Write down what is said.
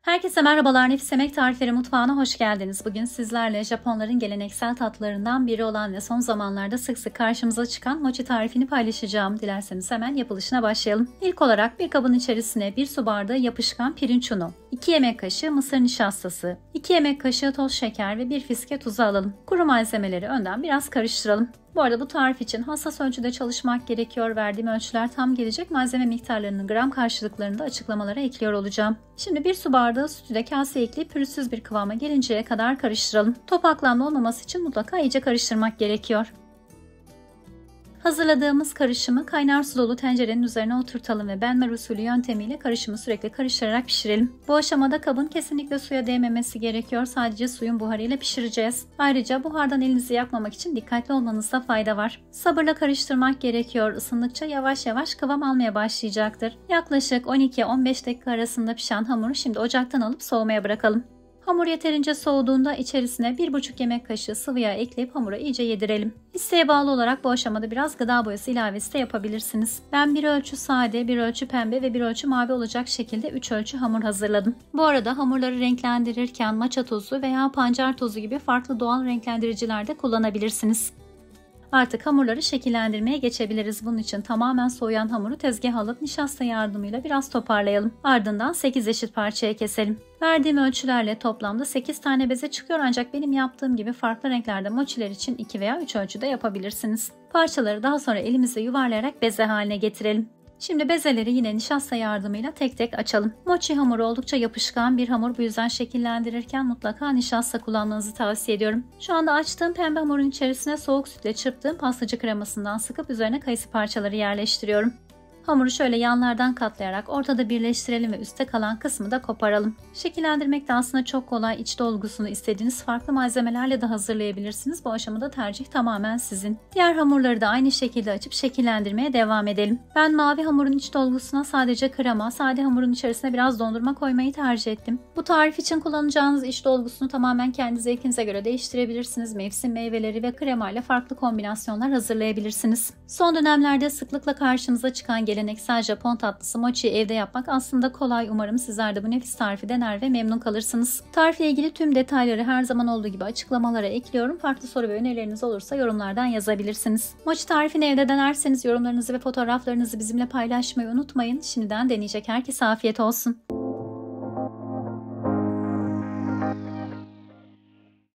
Herkese merhabalar, Nefis Yemek Tarifleri Mutfağı'na hoş geldiniz. Bugün sizlerle Japonların geleneksel tatlarından biri olan ve son zamanlarda sık sık karşımıza çıkan mochi tarifini paylaşacağım. Dilerseniz hemen yapılışına başlayalım. İlk olarak bir kabın içerisine 1 su bardağı yapışkan pirinç unu, 2 yemek kaşığı mısır nişastası, 2 yemek kaşığı toz şeker ve 1 fiske tuzu alalım. Kuru malzemeleri önden biraz karıştıralım. Bu arada bu tarif için hassas ölçüde çalışmak gerekiyor. Verdiğim ölçüler tam gelecek. Malzeme miktarlarının gram karşılıklarını da açıklamalara ekliyor olacağım. Şimdi 1 su bardağı sütü de kaseye ekleyip pürüzsüz bir kıvama gelinceye kadar karıştıralım. Topaklanma olmaması için mutlaka iyice karıştırmak gerekiyor. Hazırladığımız karışımı kaynar su dolu tencerenin üzerine oturtalım ve benmer usulü yöntemiyle karışımı sürekli karıştırarak pişirelim. Bu aşamada kabın kesinlikle suya değmemesi gerekiyor. Sadece suyun buharıyla pişireceğiz. Ayrıca buhardan elinizi yakmamak için dikkatli olmanızda fayda var. Sabırla karıştırmak gerekiyor. Isındıkça yavaş yavaş kıvam almaya başlayacaktır. Yaklaşık 12-15 dakika arasında pişen hamuru şimdi ocaktan alıp soğumaya bırakalım. Hamur yeterince soğuduğunda içerisine 1,5 yemek kaşığı sıvı yağ ekleyip hamura iyice yedirelim. İsteğe bağlı olarak bu aşamada biraz gıda boyası ilavesi de yapabilirsiniz. Ben bir ölçü sade, bir ölçü pembe ve bir ölçü mavi olacak şekilde 3 ölçü hamur hazırladım. Bu arada hamurları renklendirirken matcha tozu veya pancar tozu gibi farklı doğal renklendiriciler de kullanabilirsiniz. Artık hamurları şekillendirmeye geçebiliriz. Bunun için tamamen soğuyan hamuru tezgaha alıp nişasta yardımıyla biraz toparlayalım. Ardından 8 eşit parçaya keselim. Verdiğim ölçülerle toplamda 8 tane beze çıkıyor ancak benim yaptığım gibi farklı renklerde mochiler için 2 veya 3 ölçüde yapabilirsiniz. Parçaları daha sonra elimizle yuvarlayarak beze haline getirelim. Şimdi bezeleri yine nişasta yardımıyla tek tek açalım. Mochi hamuru oldukça yapışkan bir hamur, bu yüzden şekillendirirken mutlaka nişasta kullanmanızı tavsiye ediyorum. Şu anda açtığım pembe hamurun içerisine soğuk sütle çırptığım pastacı kremasından sıkıp üzerine kayısı parçaları yerleştiriyorum. Hamuru şöyle yanlardan katlayarak ortada birleştirelim ve üstte kalan kısmı da koparalım. Şekillendirmek de aslında çok kolay. İç dolgusunu istediğiniz farklı malzemelerle de hazırlayabilirsiniz. Bu aşamada tercih tamamen sizin. Diğer hamurları da aynı şekilde açıp şekillendirmeye devam edelim. Ben mavi hamurun iç dolgusuna sadece krema, sade hamurun içerisine biraz dondurma koymayı tercih ettim. Bu tarif için kullanacağınız iç dolgusunu tamamen kendi zevkinize göre değiştirebilirsiniz. Mevsim meyveleri ve krema ile farklı kombinasyonlar hazırlayabilirsiniz. Son dönemlerde sıklıkla karşımıza çıkan geleneksel Japon tatlısı mochi'yi evde yapmak aslında kolay. Umarım sizler de bu nefis tarifi dener ve memnun kalırsınız. Tarifle ilgili tüm detayları her zaman olduğu gibi açıklamalara ekliyorum. Farklı soru ve önerileriniz olursa yorumlardan yazabilirsiniz. Mochi tarifini evde denerseniz yorumlarınızı ve fotoğraflarınızı bizimle paylaşmayı unutmayın. Şimdiden deneyecek herkese afiyet olsun.